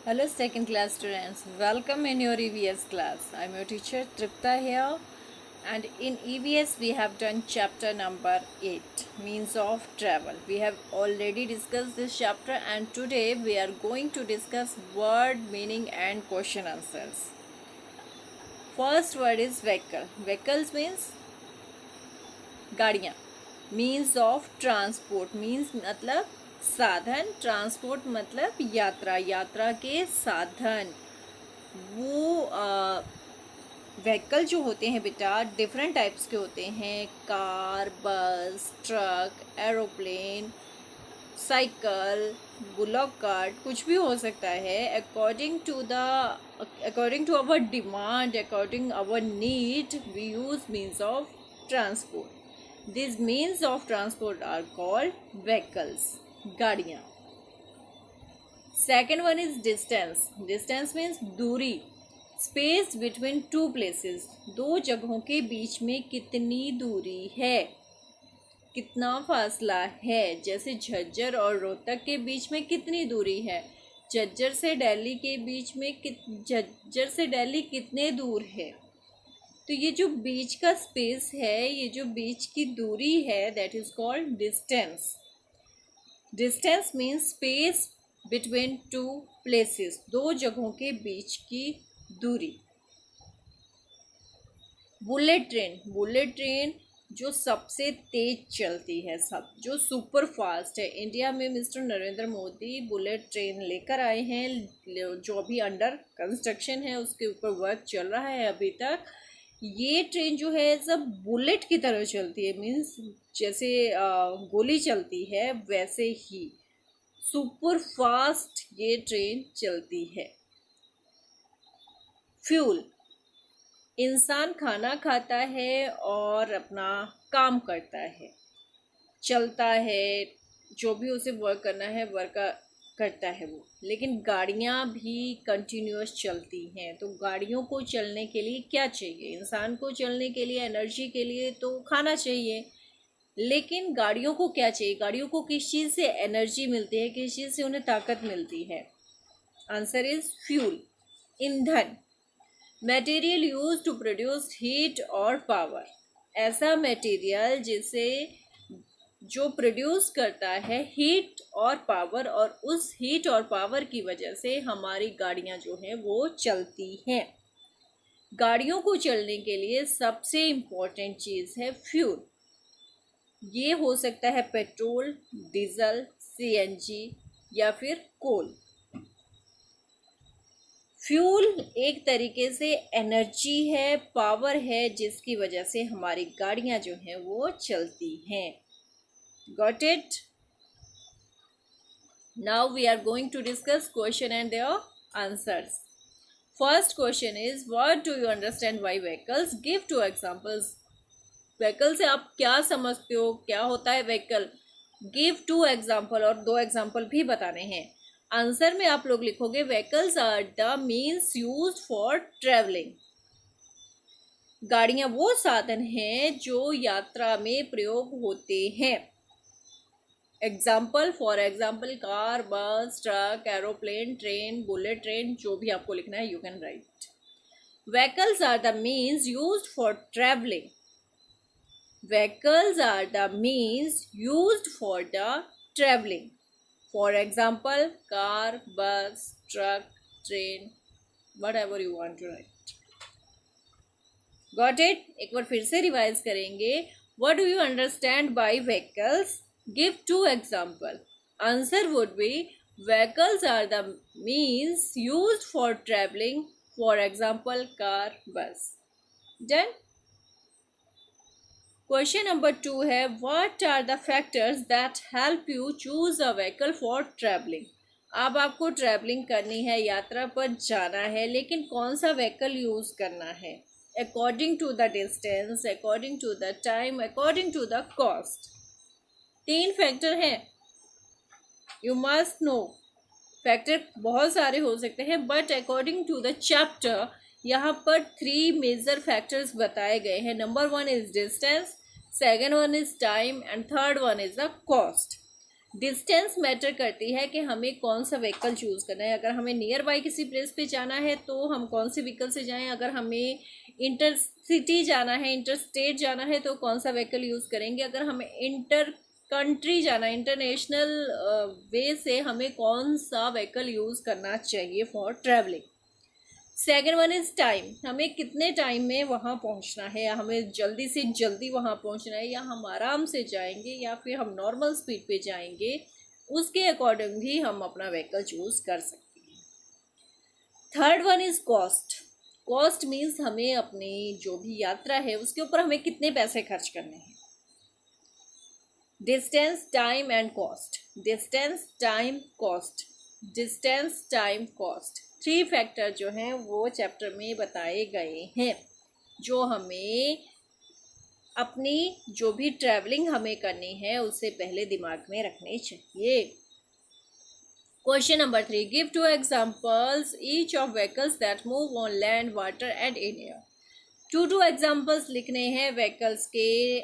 Hello second class students, welcome in your EVS class. I am your teacher Tripta here, and in EVS we have done chapter number 8, means of travel. We have already discussed this chapter and today we are going to discuss word meaning and question answers. First word is vehicle. Vehicles means गाड़ियाँ. Means of transport means मतलब साधन, transport मतलब यात्रा, यात्रा के साधन. वो vehicle जो होते हैं बेटा डिफरेंट टाइप्स के होते हैं. Car, bus, truck, aeroplane, cycle, bullock cart, कुछ भी हो सकता है. According to our demand, according our need, we use means of transport. These means of transport are called vehicles, गाड़ियाँ. Second one is distance. Distance means दूरी. Space between two places. दो जगहों के बीच में कितनी दूरी है, कितना फासला है. जैसे झज्जर और रोहतक के बीच में कितनी दूरी है. झज्जर से दिल्ली के बीच में झज्जर से दिल्ली कितने दूर है. तो ये जो बीच का स्पेस है, ये जो बीच की दूरी है, that is called distance. Distance means space between two places, दो जगहों के बीच की दूरी. Bullet train. बुलेट ट्रेन जो सबसे तेज चलती है, सब जो सुपर फास्ट है. इंडिया में mister Narendra Modi bullet train लेकर आए हैं, जो अभी अंडर कंस्ट्रक्शन है, उसके ऊपर वर्क चल रहा है अभी तक. ये ट्रेन जो है सब बुलेट की तरह चलती है. मीन्स जैसे गोली चलती है वैसे ही सुपर फास्ट ये ट्रेन चलती है. फ्यूल. इंसान खाना खाता है और अपना काम करता है, चलता है, जो भी उसे वर्क करना है वर्क करता है वो. लेकिन गाड़ियाँ भी कंटिन्यूअस चलती हैं. तो गाड़ियों को चलने के लिए क्या चाहिए. इंसान को चलने के लिए, एनर्जी के लिए तो खाना चाहिए. लेकिन गाड़ियों को क्या चाहिए. गाड़ियों को किस चीज़ से एनर्जी मिलती है, किस चीज़ से उन्हें ताकत मिलती है. आंसर इज फ्यूल, ईंधन. Material use to produce heat और पावर. ऐसा मटेरियल जिसे जो प्रोड्यूस करता है हीट और पावर, और उस हीट और पावर की वजह से हमारी गाड़ियाँ जो हैं वो चलती हैं. गाड़ियों को चलने के लिए सबसे इम्पोर्टेंट चीज़ है फ्यूल. ये हो सकता है पेट्रोल, डीजल, सीएनजी या फिर कोल. फ्यूल एक तरीके से एनर्जी है, पावर है, जिसकी वजह से हमारी गाड़ियाँ जो हैं वो चलती हैं. Got it? Now we are going to discuss question and their answers. First question is, what do you understand by vehicles? Give two examples. Vehicle से आप क्या समझते हो, क्या होता है vehicle? Give two example, और दो example भी बताने हैं. आंसर में आप लोग लिखोगे vehicles are the means used for traveling. गाड़ियाँ वो साधन हैं जो यात्रा में प्रयोग होते हैं. Example, for example car, bus, truck, aeroplane, train, bullet train, जो भी आपको लिखना है you can write. Vehicles are the means used for travelling. Vehicles are the means used for the travelling. For example car, bus, truck, train, whatever you want to write. Got it? एक बार फिर से revise करेंगे. What do you understand by vehicles? Give two example. Answer would be vehicles are the means used for traveling. For example, car, bus. Done. Question number 2 है, what are the factors that help you choose a vehicle for traveling? अब आपको travelling करनी है, यात्रा पर जाना है, लेकिन कौन सा व्हीकल यूज करना है. According to the distance, according to the time, according to the cost. 3 factor हैं. You must know. फैक्टर बहुत सारे हो सकते हैं, but according to the chapter यहाँ पर 3 मेजर फैक्टर्स बताए गए हैं. Number 1 is distance, second one is time and third one is the cost. Distance matter करती है कि हमें कौन सा व्हीकल चूज़ करना है। अगर हमें नियर बाई किसी प्लेस पे जाना है तो हम कौन से व्हीकल से जाएं, अगर हमें इंटर सिटी जाना है, इंटर स्टेट जाना है तो कौन सा व्हीकल यूज़ करेंगे, अगर हमें इंटर कंट्री जाना है, इंटरनेशनल वे से हमें कौन सा व्हीकल यूज़ करना चाहिए for travelling. Second one is time, हमें कितने टाइम में वहाँ पहुँचना है, या हमें जल्दी से जल्दी वहाँ पहुँचना है, या हम आराम से जाएंगे, या फिर हम नॉर्मल स्पीड पे जाएंगे, उसके अकॉर्डिंग भी हम अपना व्हीकल चूज़ कर सकते हैं। Third one is cost. Cost means हमें अपनी जो भी यात्रा है उसके ऊपर हमें कितने पैसे खर्च करने हैं। Distance, time and cost. Distance, time, cost. Distance, time, cost, 3 factor जो हैं वो चैप्टर में बताए गए हैं, जो हमें अपनी जो भी ट्रैवलिंग हमें करनी है उससे पहले दिमाग में रखने चाहिए। Question number 3, give 2 examples each of vehicles that move on land, water and in air. 2 examples लिखने हैं व्हीकल्स के,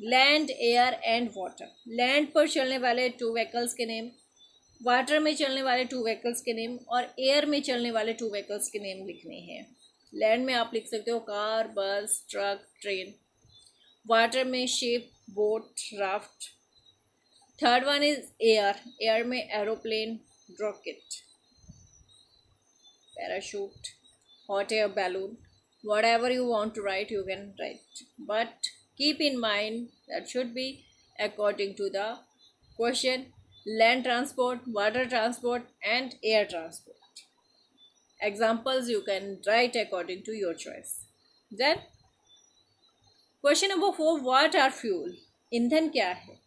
land, air and water. Land पर चलने वाले 2 व्हीकल्स के नेम, वाटर में चलने वाले 2 व्हीकल्स के नेम, और एयर में चलने वाले 2 व्हीकल्स के नेम लिखने हैं। लैंड में आप लिख सकते हो car, bus, truck, train. Water में ship, boat, raft. Third one is air. Air में aeroplane, rocket, parachute, hot air balloon. Whatever you want to write, you can write. But keep in mind that should be according to the question: land transport, water transport, and air transport. Examples you can write according to your choice. Then question number 4, what are fuel? ईंधन क्या है?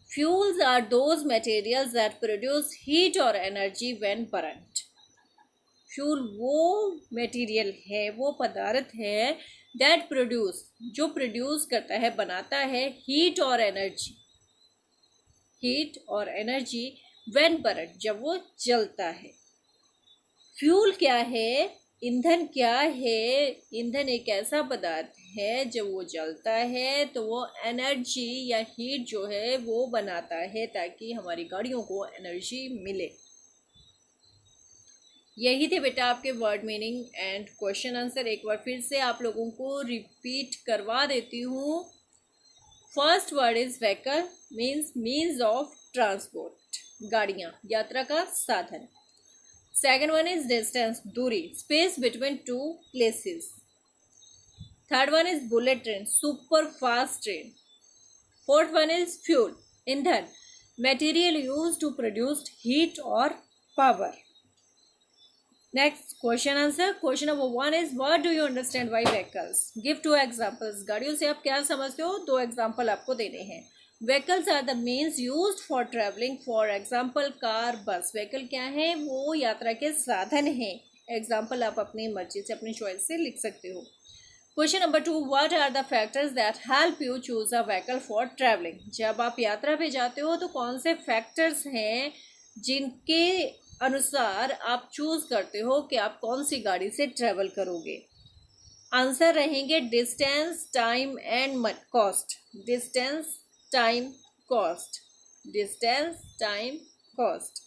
Fuels are those materials that produce heat or energy when burned. Fuel वो material है, वो पदार्थ है that produce, जो produce करता है, बनाता है हीट और एनर्जी, हीट और एनर्जी व्हेन बर्न, जब वो जलता है। फ्यूल क्या है? ईंधन क्या है? ईंधन एक ऐसा पदार्थ है जब वो जलता है तो वो एनर्जी या हीट जो है वो बनाता है ताकि हमारी गाड़ियों को एनर्जी मिले। यही थे बेटा आपके word meaning and question answer. एक बार फिर से आप लोगों को रिपीट करवा देती हूँ। First word is vehicle, means of transport, गाड़ियाँ, यात्रा का साधन। सेकेंड वन इज डिस्टेंस, दूरी, space between 2 places. Third one is bullet train, super fast train. Fourth one is fuel, ईंधन, material use to produce heat और power. Next question answer. Question number 1 is what do you understand by vehicles? Give 2 examples. गाड़ियों से आप क्या समझते हो? 2 example आपको देने हैं। Vehicles are the means used for travelling, for example car, bus. Vehicle क्या है? वो यात्रा के साधन हैं। एग्जांपल आप अपनी मर्जी से, अपनी चॉइस से लिख सकते हो। Question number 2, what are the factors that help you choose a vehicle for travelling? जब आप यात्रा पे जाते हो तो कौन से फैक्टर्स हैं जिनके अनुसार आप चूज करते हो कि आप कौन सी गाड़ी से ट्रेवल करोगे? आंसर रहेंगे distance, time and cost. Distance, time, cost. Distance, time, cost.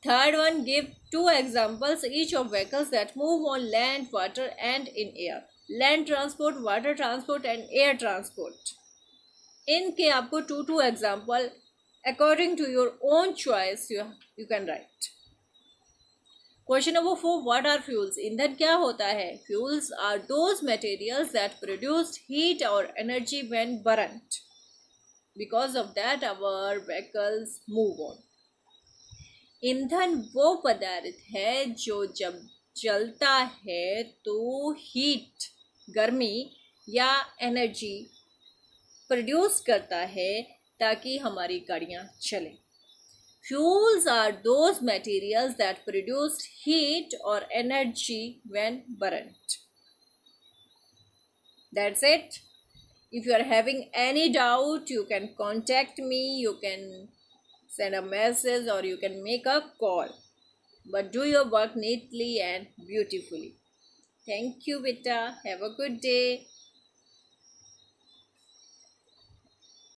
Third one, give 2 examples each of vehicles that move on land, water and in air. Land transport, water transport and air transport. इनके आपको 2 example according to your own choice you can write. Question number 4, what are fuels? ईंधन क्या होता है? Fuels are those materials that produce heat or energy when burned. Because of that our vehicles move on. ईंधन वो पदार्थ है जो जब जलता है तो हीट, गर्मी या एनर्जी प्रोड्यूस करता है ताकि हमारी गाड़ियाँ चलें। Fuels are those materials that produce heat or energy when burned. That's it. If you are having any doubt, you can contact me, you can send a message or you can make a call. But do your work neatly and beautifully. Thank you, beta. Have a good day.